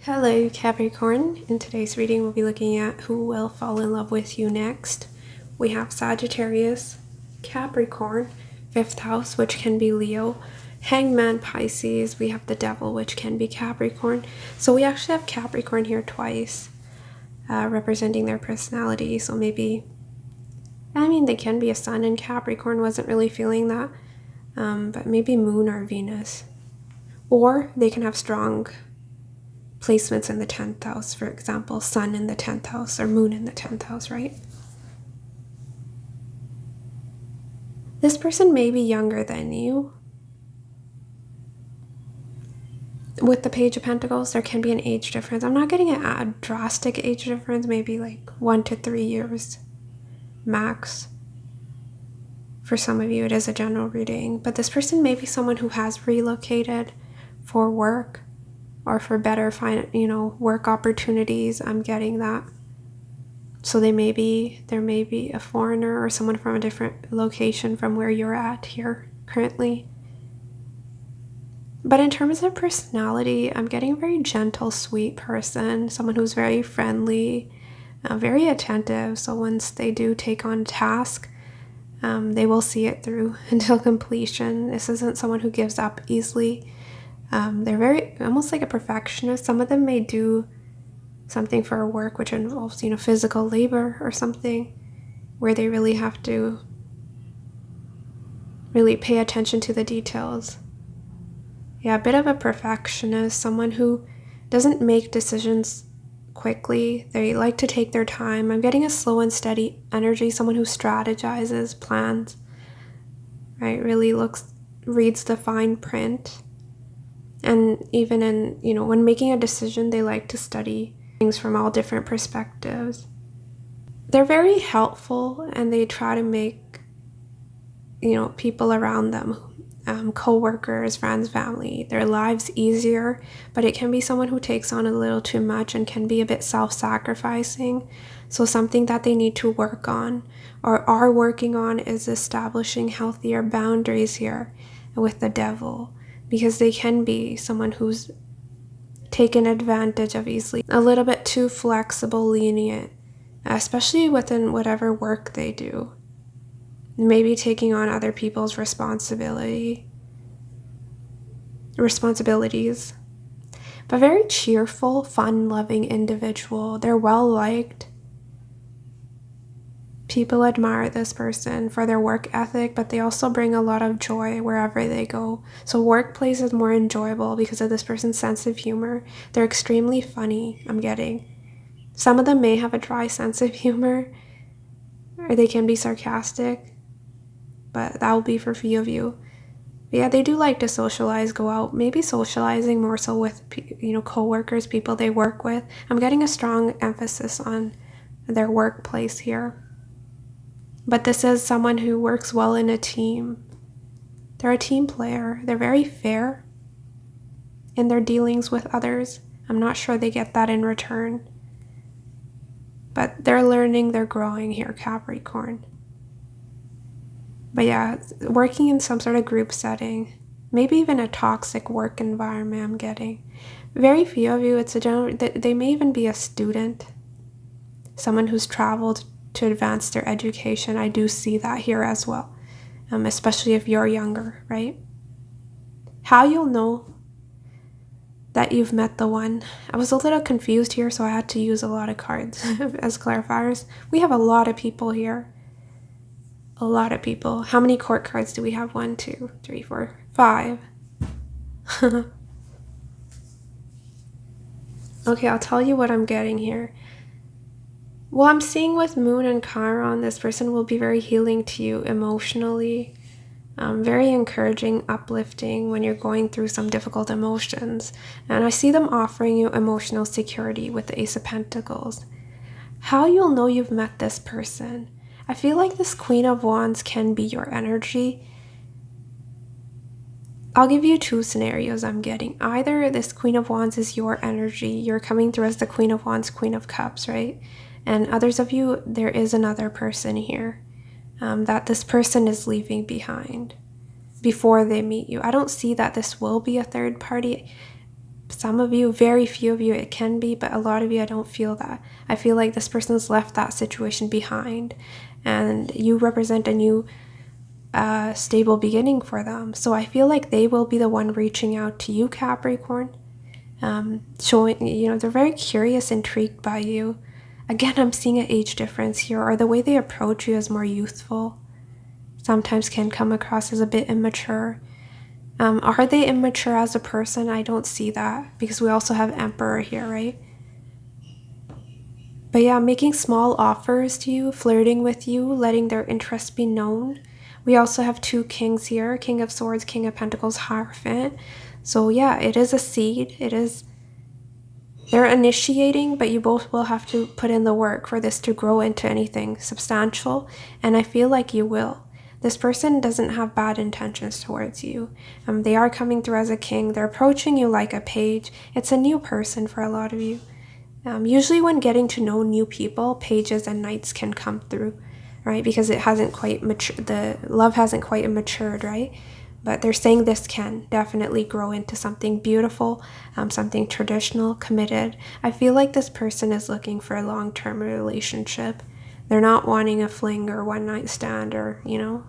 Hello Capricorn. In today's reading we'll be looking at who will fall in love with you next. We have Sagittarius, Capricorn, 5th house, which can be Leo, Hangman, Pisces. We have the Devil, which can be Capricorn. So we actually have Capricorn here twice, representing their personality. So maybe, they can be a Sun in Capricorn. Wasn't really feeling that, but maybe Moon or Venus. Or they can have strong placements in the 10th house, for example, Sun in the 10th house or Moon in the 10th house, right? This person may be younger than you. With the Page of Pentacles, there can be an age difference. I'm not getting a drastic age difference, maybe like 1 to 3 years max. For some of you, it is a general reading, but this person may be someone who has relocated for work or for better work opportunities. I'm getting that. So there may be a foreigner or someone from a different location from where you're at here currently. But in terms of personality, I'm getting a very gentle, sweet person, someone who's very friendly, very attentive. So once they do take on a task, they will see it through until completion. This isn't someone who gives up easily. They're very, almost like a perfectionist. Some of them may do something for work which involves, physical labor or something, where they really have to really pay attention to the details. Yeah, a bit of a perfectionist, someone who doesn't make decisions quickly. They like to take their time. I'm getting a slow and steady energy, someone who strategizes, plans, right? Really reads the fine print. And even in, when making a decision, they like to study things from all different perspectives. They're very helpful and they try to make, people around them, co-workers, friends, family, their lives easier. But it can be someone who takes on a little too much and can be a bit self-sacrificing. So something that they need to work on or are working on is establishing healthier boundaries here with the Devil. Because they can be someone who's taken advantage of easily, a little bit too flexible, lenient, especially within whatever work they do. Maybe taking on other people's responsibilities. But very cheerful, fun-loving individual. They're well-liked. People admire this person for their work ethic, but they also bring a lot of joy wherever they go. So workplace is more enjoyable because of this person's sense of humor. They're extremely funny, I'm getting. Some of them may have a dry sense of humor, or they can be sarcastic, but that will be for a few of you. But yeah, they do like to socialize, go out, maybe socializing more so with, co-workers, people they work with. I'm getting a strong emphasis on their workplace here. But this is someone who works well in a team. They're a team player. They're very fair in their dealings with others. I'm not sure they get that in return. But they're learning, they're growing here, Capricorn. But yeah, working in some sort of group setting, maybe even a toxic work environment I'm getting. Very few of you, it's a general, they may even be a student, someone who's traveled to advance their education. I do see that here as well, especially if you're younger, right? How you'll know that you've met the one. I was a little confused here, so I had to use a lot of cards as clarifiers. We have a lot of people here. A lot of people. How many court cards do we have? 1, 2, 3, 4, 5. Okay, I'll tell you what I'm getting here. Well, I'm seeing with Moon and Chiron, this person will be very healing to you emotionally, very encouraging, uplifting when you're going through some difficult emotions. And I see them offering you emotional security with the Ace of Pentacles. How you'll know you've met this person. I feel like this Queen of Wands can be your energy. I'll give you 2 scenarios I'm getting. Either this Queen of Wands is your energy. You're coming through as the Queen of Wands, Queen of Cups, right? And others of you, there is another person here that this person is leaving behind before they meet you. I don't see that this will be a third party. Some of you, very few of you, it can be, but a lot of you, I don't feel that. I feel like this person's left that situation behind, and you represent a new stable beginning for them. So I feel like they will be the one reaching out to you, Capricorn, showing, they're very curious, intrigued by you. Again, I'm seeing an age difference here, or the way they approach you is more youthful. Sometimes can come across as a bit immature. Are they immature as a person? I don't see that, because we also have Emperor here, right? But yeah, making small offers to you, flirting with you, letting their interests be known. We also have 2 kings here, King of Swords, King of Pentacles, Hierophant. So yeah, it is a seed. They're initiating, but you both will have to put in the work for this to grow into anything substantial. And I feel like you will. This person doesn't have bad intentions towards you. They are coming through as a king. They're approaching you like a page. It's a new person for a lot of you. Usually when getting to know new people, pages and knights can come through, right? Because it hasn't quite matured, the love hasn't quite matured, right? But they're saying this can definitely grow into something beautiful, something traditional, committed. I feel like this person is looking for a long-term relationship. They're not wanting a fling or one-night stand or,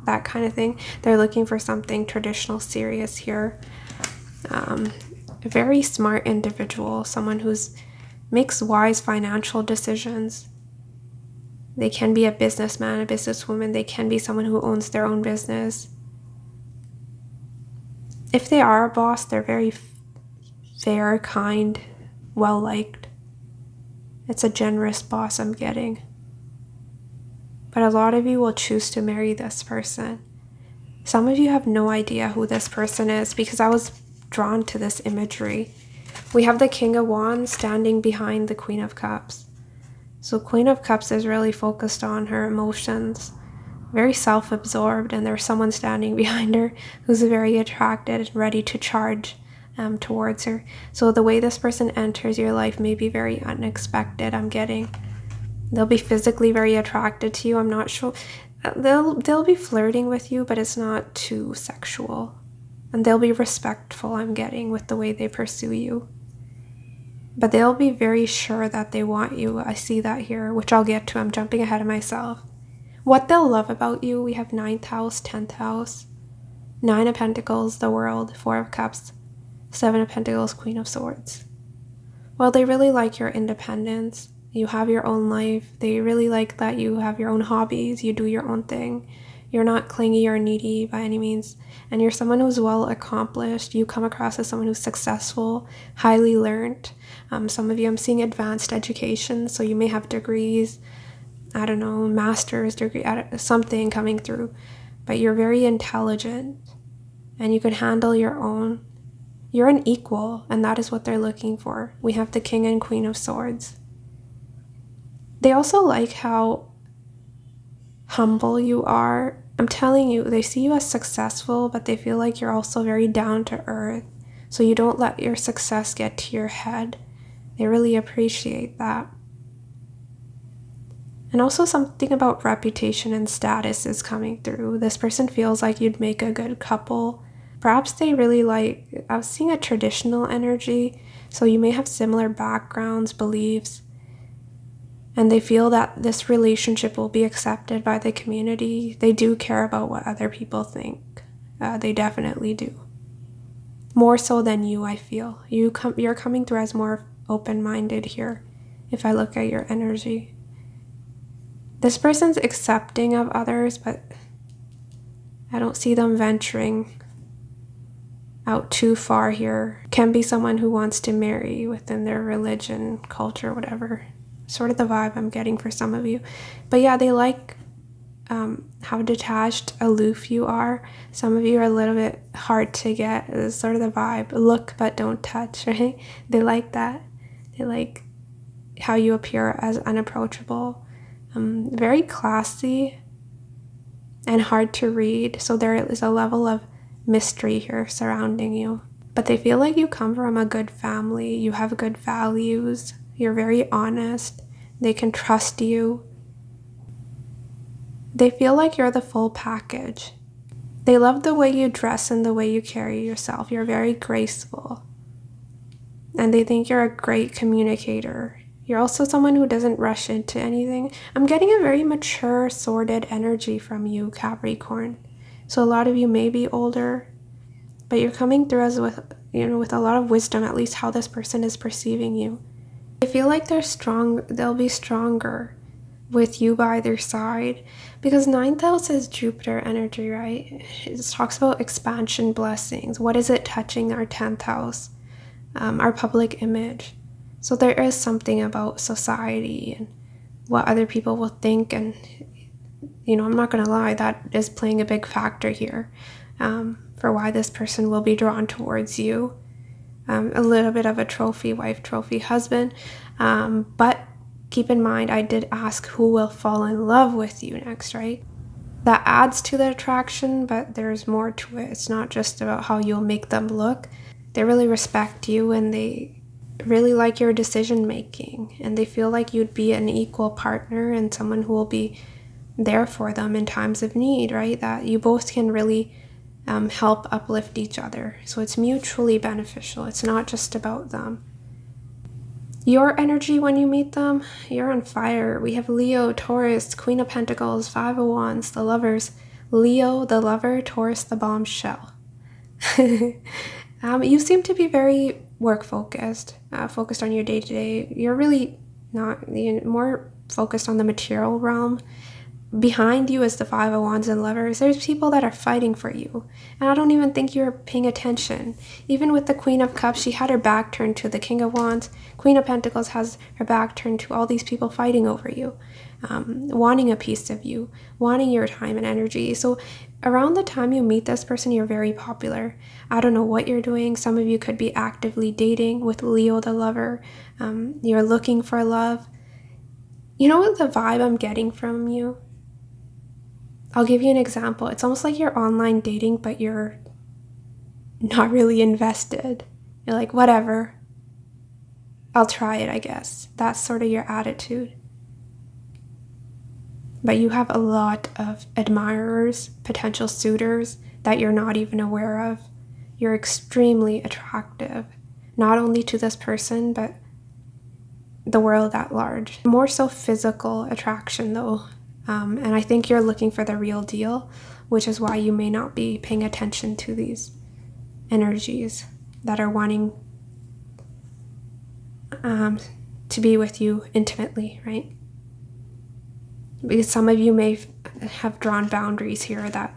that kind of thing. They're looking for something traditional, serious here. A very smart individual, someone who's makes wise financial decisions. They can be a businessman, a businesswoman. They can be someone who owns their own business. If they are a boss, they're very fair, kind, well-liked. It's a generous boss I'm getting. But a lot of you will choose to marry this person. Some of you have no idea who this person is, because I was drawn to this imagery. We have the King of Wands standing behind the Queen of Cups. So Queen of Cups is really focused on her emotions, very self-absorbed, and there's someone standing behind her who's very attracted and ready to charge towards her. So the way this person enters your life may be very unexpected, I'm getting. They'll be physically very attracted to you. I'm not sure. They'll be flirting with you, but it's not too sexual. And they'll be respectful, I'm getting, with the way they pursue you. But they'll be very sure that they want you. I see that here, which I'll get to. I'm jumping ahead of myself. What they'll love about you, we have 9th house, 10th house, 9 of Pentacles, the World, 4 of Cups, 7 of Pentacles, Queen of Swords. Well, they really like your independence. You have your own life. They really like that you have your own hobbies. You do your own thing. You're not clingy or needy by any means. And you're someone who's well accomplished. You come across as someone who's successful, highly learned. Some of you, I'm seeing advanced education. So you may have degrees, I don't know, master's degree, something coming through. But you're very intelligent. And you can handle your own. You're an equal. And that is what they're looking for. We have the King and Queen of Swords. They also like how humble you are. I'm telling you, they see you as successful, but they feel like you're also very down to earth. So you don't let your success get to your head. They really appreciate that. And also something about reputation and status is coming through. This person feels like you'd make a good couple. Perhaps they really like, I was seeing a traditional energy. So you may have similar backgrounds, beliefs. And they feel that this relationship will be accepted by the community. They do care about what other people think. They definitely do. More so than you, I feel. You're coming through as more open-minded here, if I look at your energy. This person's accepting of others, but I don't see them venturing out too far here. Can be someone who wants to marry within their religion, culture, whatever. Sort of the vibe I'm getting for some of you. But yeah, they like how detached, aloof you are. Some of you are a little bit hard to get. It's sort of the vibe. Look but don't touch, right? They like that. They like how you appear as unapproachable. Very classy and hard to read. So there is a level of mystery here surrounding you. But they feel like you come from a good family. You have good values. You're very honest. They can trust you. They feel like you're the full package. They love the way you dress and the way you carry yourself. You're very graceful. and they think you're a great communicator. You're also someone who doesn't rush into anything. I'm getting a very mature, sorted energy from you, Capricorn. So a lot of you may be older, but you're coming through as with a lot of wisdom, at least how this person is perceiving you. I feel like they'll be stronger with you by their side, because ninth house is Jupiter energy, right? It talks about expansion, blessings. What is it touching our 10th house? Our public image. So there is something about society and what other people will think, and I'm not gonna lie, that is playing a big factor here for why this person will be drawn towards you. A little bit of a trophy wife, trophy husband, but keep in mind, I did ask who will fall in love with you next, right? That adds to the attraction, but there's more to it. It's not just about how you'll make them look. They really respect you, and they really like your decision making, and they feel like you'd be an equal partner and someone who will be there for them in times of need, right? That you both can really help uplift each other. So it's mutually beneficial. It's not just about them. Your energy when you meet them, you're on fire. We have Leo, Taurus, Queen of Pentacles, Five of Wands, the Lovers. Leo, the lover, Taurus, the bombshell. You seem to be very work focused, focused on your day-to-day. You're really not, more focused on the material realm. Behind you is the Five of Wands and Lovers. There's people that are fighting for you, and I don't even think you're paying attention. Even with the Queen of Cups, she had her back turned to the King of Wands. Queen of Pentacles has her back turned to all these people fighting over you, wanting a piece of you, wanting your time and energy. So around the time you meet this person, you're very popular. I don't know what you're doing. Some of you could be actively dating with Leo the Lover. You're looking for love. You know what the vibe I'm getting from you? I'll give you an example. It's almost like you're online dating, but you're not really invested. You're like, whatever. I'll try it, I guess. That's sort of your attitude. But you have a lot of admirers, potential suitors that you're not even aware of. You're extremely attractive, not only to this person, but the world at large. More so physical attraction, though. And I think you're looking for the real deal, which is why you may not be paying attention to these energies that are wanting to be with you intimately, right? Because some of you may have drawn boundaries here, that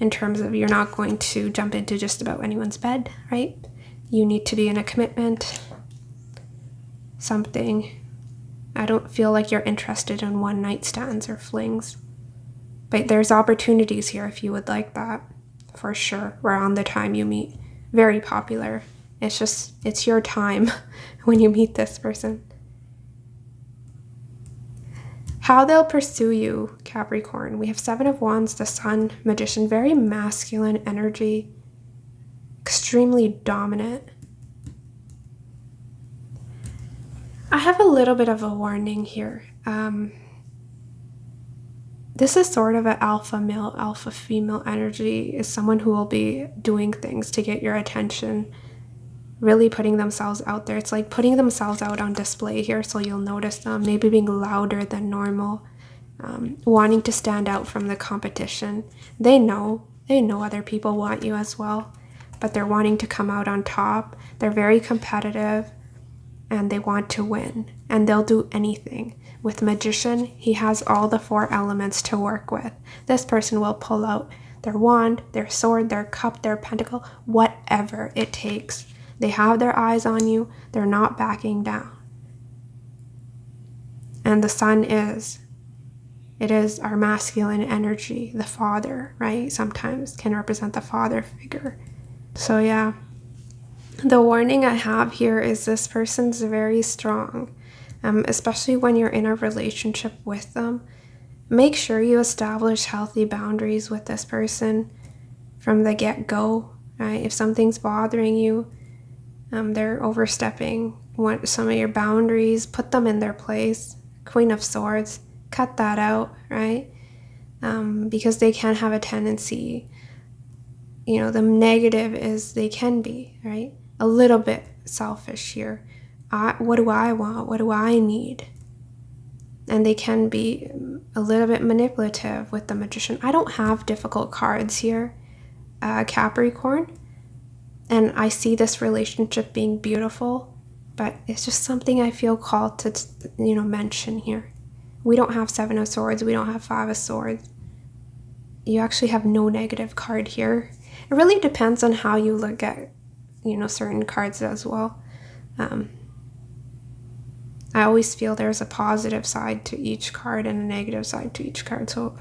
in terms of you're not going to jump into just about anyone's bed, right? You need to be in a commitment, something. I don't feel like you're interested in one night stands or flings. But there's opportunities here if you would like that, for sure. Around the time you meet. Very popular. It's your time when you meet this person. How they'll pursue you, Capricorn. We have Seven of Wands, the Sun, Magician. Very masculine energy. Extremely dominant. I have a little bit of a warning here. This is sort of an alpha male, alpha female energy. Is someone who will be doing things to get your attention, really putting themselves out there. It's like putting themselves out on display here so you'll notice them, maybe being louder than normal, wanting to stand out from the competition. They know other people want you as well, but they're wanting to come out on top. They're very competitive. And they want to win, and they'll do anything. With Magician, he has all the four elements to work with. This person will pull out their wand, their sword, their cup, their pentacle, whatever it takes. They have their eyes on you. They're not backing down. And the Sun it is our masculine energy, the father, right? Sometimes can represent the father figure. So yeah. The warning I have here is this person's very strong, especially when you're in a relationship with them. Make sure you establish healthy boundaries with this person from the get-go, right? If something's bothering you, they're overstepping some of your boundaries, put them in their place. Queen of Swords, cut that out, right? Because they can have a tendency, the negative is they can be, right? A little bit selfish here. What do I want? What do I need? And they can be a little bit manipulative with the Magician. I don't have difficult cards here, Capricorn. And I see this relationship being beautiful, but it's just something I feel called to, mention here. We don't have Seven of Swords. We don't have Five of Swords. You actually have no negative card here. It really depends on how you look at, certain cards as well. I always feel there's a positive side to each card and a negative side to each card. So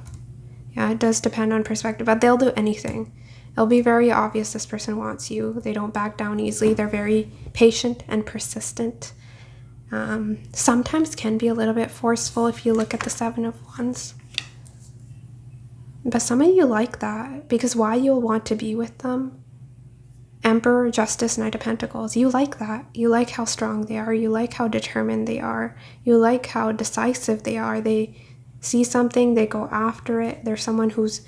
yeah, it does depend on perspective, but they'll do anything. It'll be very obvious this person wants you. They don't back down easily. They're very patient and persistent. Sometimes can be a little bit forceful if you look at the Seven of Wands. But some of you like that, because why you'll want to be with them? Emperor, Justice, Knight of Pentacles. You like that. You like how strong they are. You like how determined they are. You like how decisive they are. They see something, they go after it. They're someone who's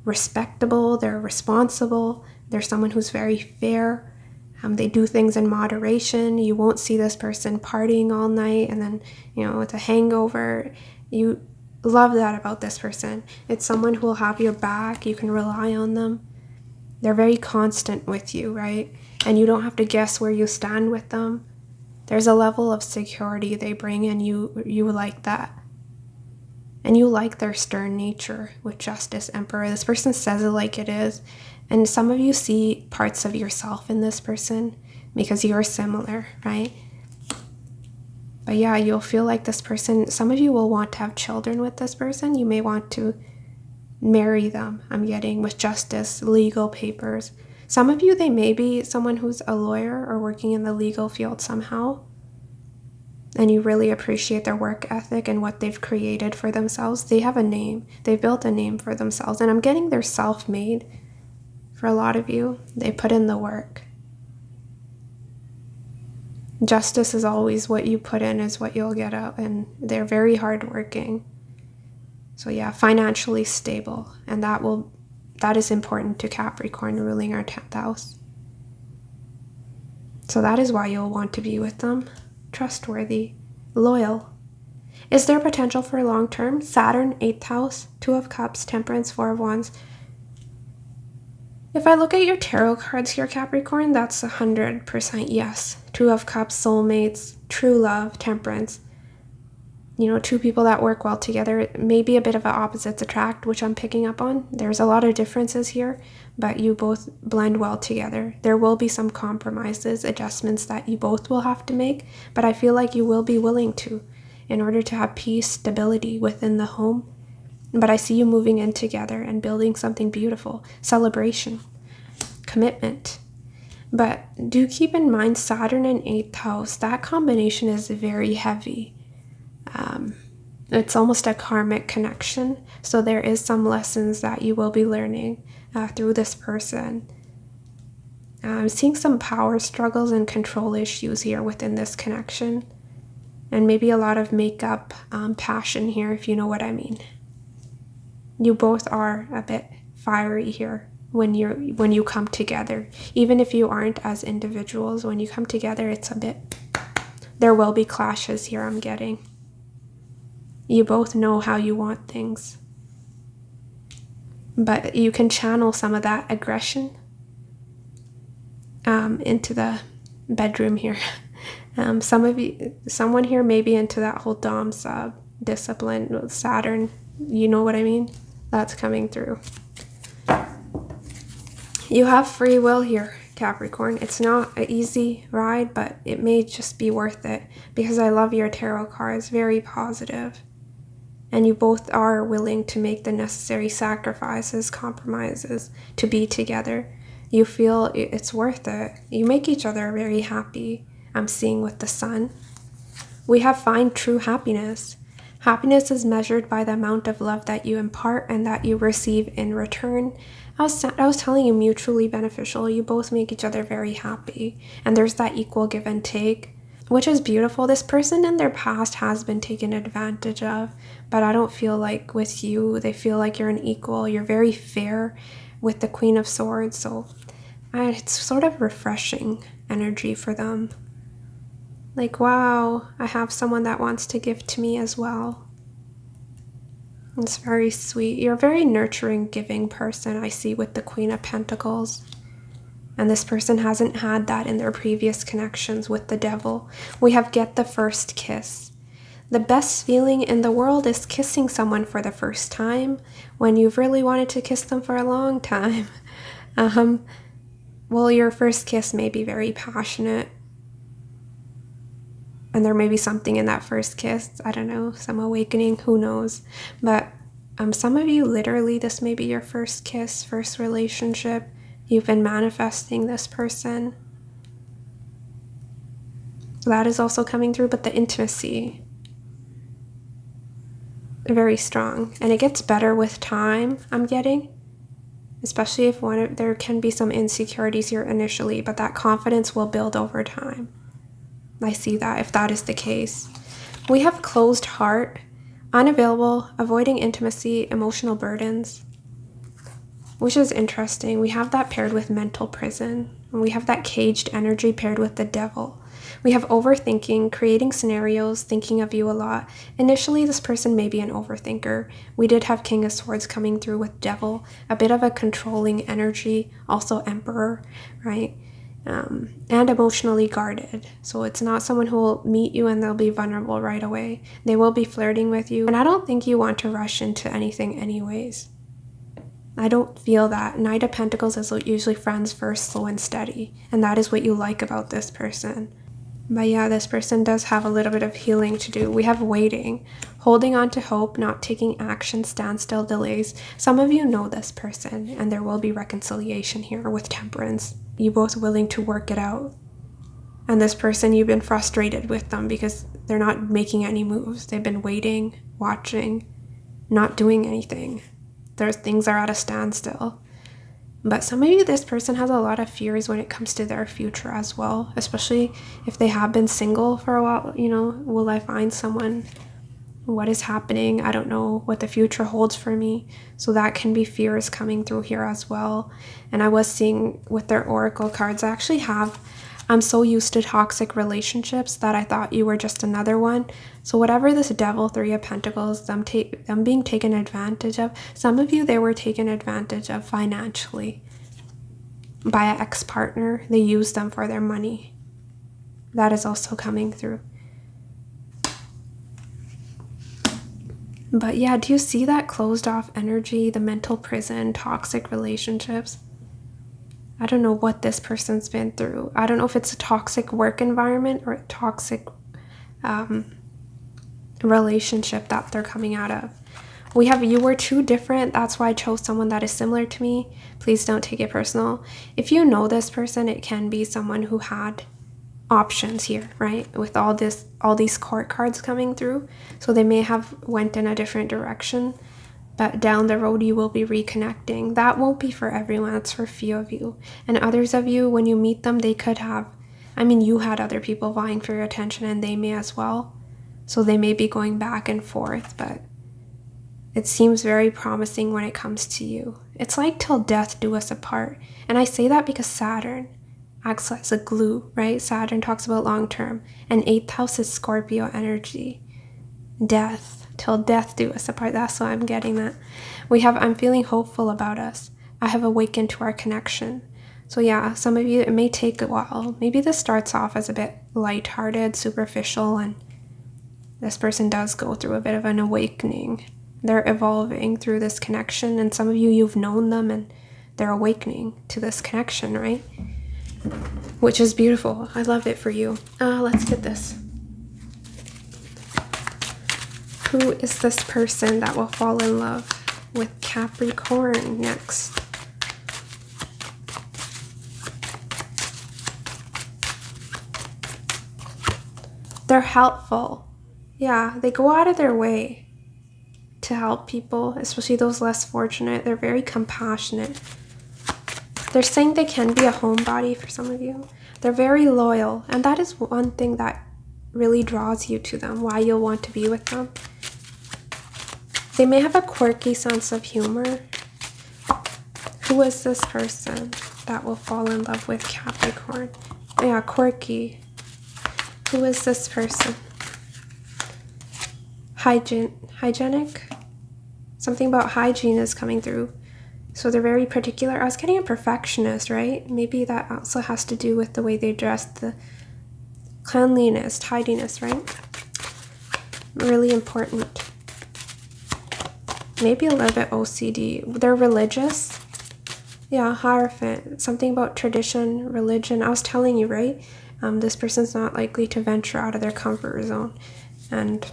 respectable. They're responsible. They're someone who's very fair. They do things in moderation. You won't see this person partying all night and then, with a hangover. You love that about this person. It's someone who will have your back. You can rely on them. They're very constant with you, right? And you don't have to guess where you stand with them. There's a level of security they bring, and you like that. And you like their stern nature with Justice, Emperor. This person says it like it is. And some of you see parts of yourself in this person because you're similar, right? But yeah, you'll feel like this person, some of you will want to have children with this person. You may want to marry them, I'm getting, with Justice, legal papers. Some of you, they may be someone who's a lawyer or working in the legal field somehow. And you really appreciate their work ethic and what they've created for themselves. They have a name. They built a name for themselves. And I'm getting they're self-made for a lot of you. They put in the work. Justice is always what you put in is what you'll get out. And they're very hardworking. So yeah, financially stable. And that is important to Capricorn, ruling our 10th house. So that is why you'll want to be with them. Trustworthy, loyal. Is there potential for long term? Saturn, 8th house, 2 of Cups, Temperance, 4 of Wands. If I look at your tarot cards here, Capricorn, that's 100% yes. 2 of Cups, soulmates, true love, Temperance. Two people that work well together. Maybe a bit of an opposites attract, which I'm picking up on. There's a lot of differences here, but you both blend well together. There will be some compromises, adjustments that you both will have to make, but I feel like you will be willing to in order to have peace, stability within the home. But I see you moving in together and building something beautiful. Celebration, commitment. But do keep in mind Saturn and 8th house, that combination is very heavy. It's almost a karmic connection. So there is some lessons that you will be learning through this person. I'm seeing some power struggles and control issues here within this connection. And maybe a lot of makeup passion here, if you know what I mean. You both are a bit fiery here when you come together. Even if you aren't as individuals, when you come together, it's a bit... There will be clashes here, I'm getting. You both know how you want things. But you can channel some of that aggression into the bedroom here. Someone here may be into that whole dom sub discipline with Saturn. You know what I mean? That's coming through. You have free will here, Capricorn. It's not an easy ride, but it may just be worth it because I love your tarot cards. Very positive. And you both are willing to make the necessary sacrifices, compromises to be together. You feel it's worth it. You make each other very happy. I'm seeing with the Sun. We have find true happiness. Happiness is measured by the amount of love that you impart and that you receive in return. I was telling you, mutually beneficial. You both make each other very happy. And there's that equal give and take, which is beautiful. This person in their past has been taken advantage of, but I don't feel like with you, they feel like you're an equal. You're very fair with the Queen of Swords, so it's sort of refreshing. energy for them. Like, wow, I have someone that wants to give to me as well. It's very sweet. You're a very nurturing, giving person, I see, with the Queen of Pentacles. And this person hasn't had that in their previous connections with the Devil. We have get the first kiss. The best feeling in the world is kissing someone for the first time when you've really wanted to kiss them for a long time. Well, your first kiss may be very passionate. And there may be something in that first kiss. I don't know, some awakening, who knows. But some of you, literally, this may be your first kiss, first relationship. You've been manifesting this person. That is also coming through, but the intimacy, very strong. And it gets better with time, I'm getting. Especially if there can be some insecurities here initially, but that confidence will build over time. I see that, if that is the case. We have closed heart, unavailable, avoiding intimacy, emotional burdens, which is interesting. We have that paired with mental prison, and we have that caged energy paired with the Devil. We have overthinking, creating scenarios, thinking of you a lot. Initially, this person may be an overthinker. We did have King of Swords coming through with Devil, a bit of a controlling energy, also Emperor, right? And emotionally guarded. So it's not someone who will meet you and they'll be vulnerable right away. They will be flirting with you. And I don't think you want to rush into anything anyways. I don't feel that. Knight of Pentacles is usually friends first, slow and steady. And that is what you like about this person. But yeah, this person does have a little bit of healing to do. We have waiting, holding on to hope, not taking action, standstill, delays. Some of you know this person, and there will be reconciliation here with Temperance. You both willing to work it out. And this person, you've been frustrated with them because they're not making any moves. They've been waiting, watching, not doing anything. Things are at a standstill. But some of you, this person has a lot of fears when it comes to their future as well, especially if they have been single for a while. You know, will I find someone? What is happening? I don't know what the future holds for me. So that can be fears coming through here as well. And I was seeing with their oracle cards, I'm so used to toxic relationships that I thought you were just another one. So whatever this Devil, Three of Pentacles, them being taken advantage of, some of you, they were taken advantage of financially by an ex-partner. They used them for their money. That is also coming through. But yeah, do you see that closed off energy, the mental prison, toxic relationships? I don't know what this person's been through. I don't know if it's a toxic work environment or a toxic relationship that they're coming out of. We have you were too different. That's why I chose someone that is similar to me. Please don't take it personal. If you know this person, it can be someone who had options here, right? With all these court cards coming through. So they may have went in a different direction. But down the road, you will be reconnecting. That won't be for everyone. That's for a few of you. And others of you, when you meet them, they could have, you had other people vying for your attention and they may as well. So they may be going back and forth, but it seems very promising when it comes to you. It's like till death do us apart. And I say that because Saturn acts as a glue, right? Saturn talks about long term. And 8th house is Scorpio energy. Death. Till death do us apart. That's why I'm getting that. I'm feeling hopeful about us. I have awakened to our connection. So yeah, some of you, it may take a while. Maybe this starts off as a bit lighthearted, superficial, and this person does go through a bit of an awakening. They're evolving through this connection, and some of you, you've known them and they're awakening to this connection, right? Which is beautiful. I love it for you. Let's get this. Who is this person that will fall in love with Capricorn next? They're helpful. Yeah, they go out of their way to help people, especially those less fortunate. They're very compassionate. They're saying they can be a homebody for some of you. They're very loyal, and that is one thing that really draws you to them, why you'll want to be with them. They may have a quirky sense of humor. Who is this person that will fall in love with Capricorn? Yeah, quirky. Who is this person? Hygienic? Something about hygiene is coming through. So they're very particular. I was getting a perfectionist, right? Maybe that also has to do with the way they dress, the cleanliness, tidiness, right? Really important. Maybe a little bit OCD. They're religious. Yeah, Hierophant. Something about tradition, religion. I was telling you, right? This person's not likely to venture out of their comfort zone. And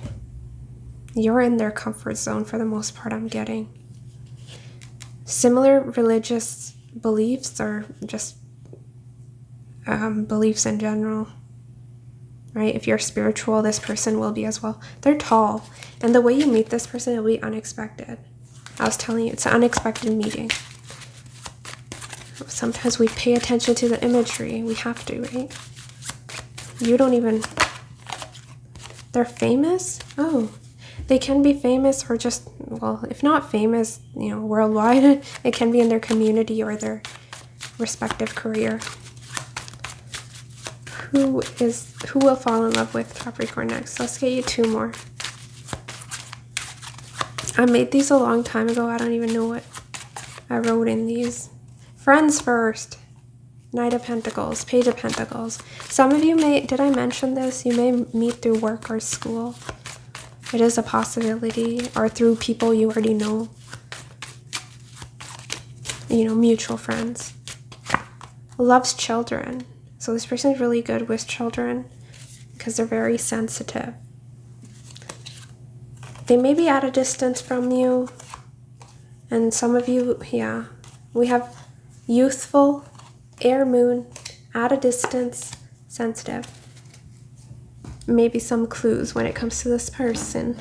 you're in their comfort zone for the most part, I'm getting. Similar religious beliefs or just beliefs in general, right? If you're spiritual, this person will be as well. They're tall, and the way you meet this person will be unexpected. I was telling you, it's an unexpected meeting. Sometimes we pay attention to the imagery. We have to, right? You don't even... They're famous? Oh, they can be famous or just, well, if not famous, you know, worldwide, it can be in their community or their respective career. Who will fall in love with Capricorn next? Let's get you 2 more. I made these a long time ago. I don't even know what I wrote in these. Friends first. Knight of Pentacles, Page of Pentacles. Some of you may, did I mention this? You may meet through work or school. It is a possibility, or through people you already know. You know, mutual friends. Loves children. So this person is really good with children because they're very sensitive. They may be at a distance from you. And some of you, yeah. We have youthful, air moon, at a distance, sensitive. Maybe some clues when it comes to this person.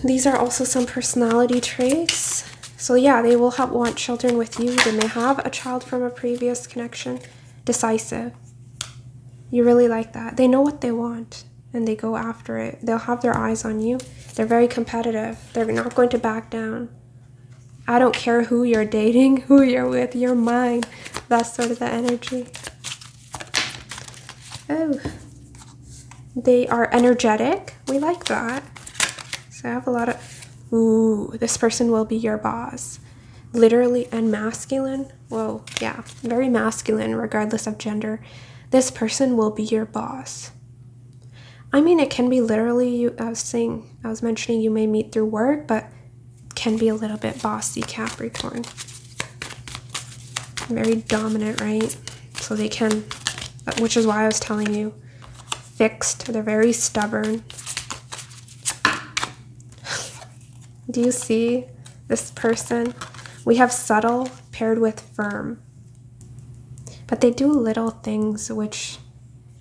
These are also some personality traits. So yeah, they will want children with you. They may have a child from a previous connection. Decisive. You really like that. They know what they want and they go after it. They'll have their eyes on you. They're very competitive. They're not going to back down. I don't care who you're dating, who you're with, you're mine. That's sort of the energy. Oh, they are energetic. We like that. So I have a lot of, ooh, this person will be your boss. Literally and masculine. Whoa, yeah, very masculine regardless of gender. This person will be your boss. I mean, it can be literally, I was mentioning you may meet through work, but can be a little bit bossy, Capricorn. Very dominant, right? So they can, which is why I was telling you, fixed. They're very stubborn. Do you see this person? We have subtle paired with firm. But they do little things which,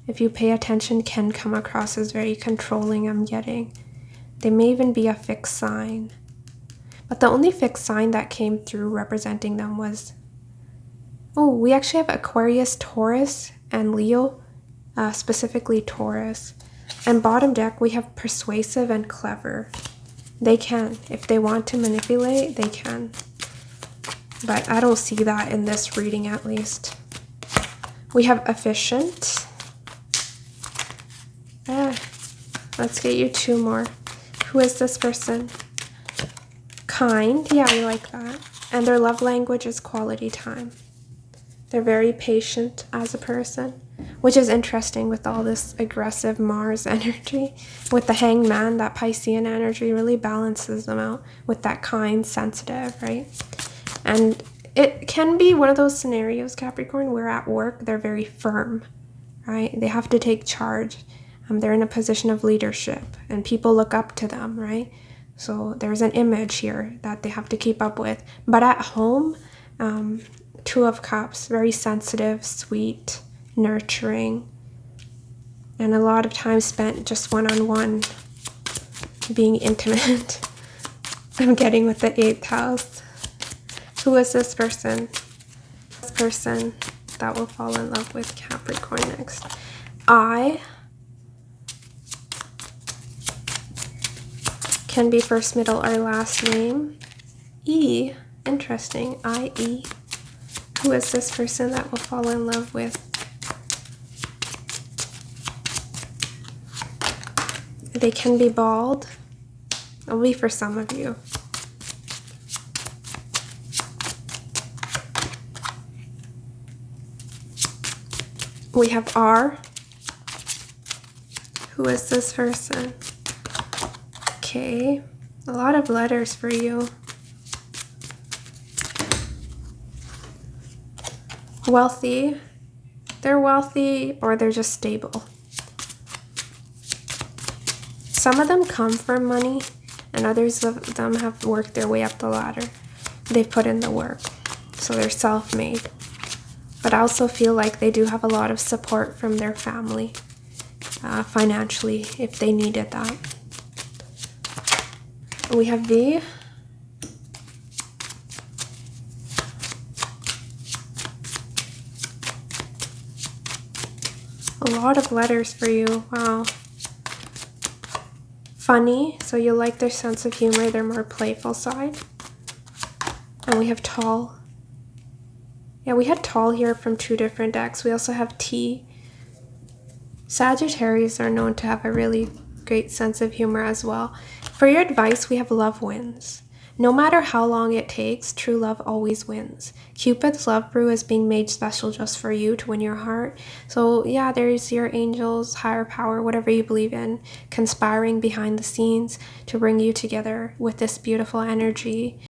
if you pay attention, can come across as very controlling, I'm getting. They may even be a fixed sign. But the only fixed sign that came through representing them was, oh, we actually have Aquarius, Taurus, and Leo, specifically Taurus. And bottom deck, we have persuasive and clever. They can. If they want to manipulate, they can. But I don't see that in this reading, at least. We have efficient. Let's get you 2 more. Who is this person? Kind. Yeah, we like that. And their love language is quality time. They're very patient as a person, which is interesting with all this aggressive Mars energy. With the Hanged Man, that Piscean energy really balances them out with that kind, sensitive, right? And it can be one of those scenarios, Capricorn, where at work they're very firm, right? They have to take charge. They're in a position of leadership and people look up to them, right? So there's an image here that they have to keep up with. But at home, 2 of Cups, very sensitive, sweet, nurturing, and a lot of time spent just one-on-one, being intimate. I'm getting with the 8th house. Who is this person? This person that will fall in love with Capricorn next. I can be first, middle, or last name. E, interesting, I-E. Who is this person that will fall in love with? They can be bald. It'll be for some of you. We have R. Who is this person? Okay, a lot of letters for you. Wealthy. They're wealthy or they're just stable. Some of them come from money and others of them have worked their way up the ladder. They've put in the work, so they're self-made. But I also feel like they do have a lot of support from their family, financially, if they needed that. We have V. A lot of letters for you. Wow. Funny, so you like their sense of humor, their more playful side. And we have tall. Yeah, we had tall here from 2 different decks. We also have T. Sagittarius are known to have a really great sense of humor as well. For your advice, we have love wins. No matter how long it takes, true love always wins. Cupid's love brew is being made special just for you to win your heart. So yeah, there's your angels, higher power, whatever you believe in, conspiring behind the scenes to bring you together with this beautiful energy.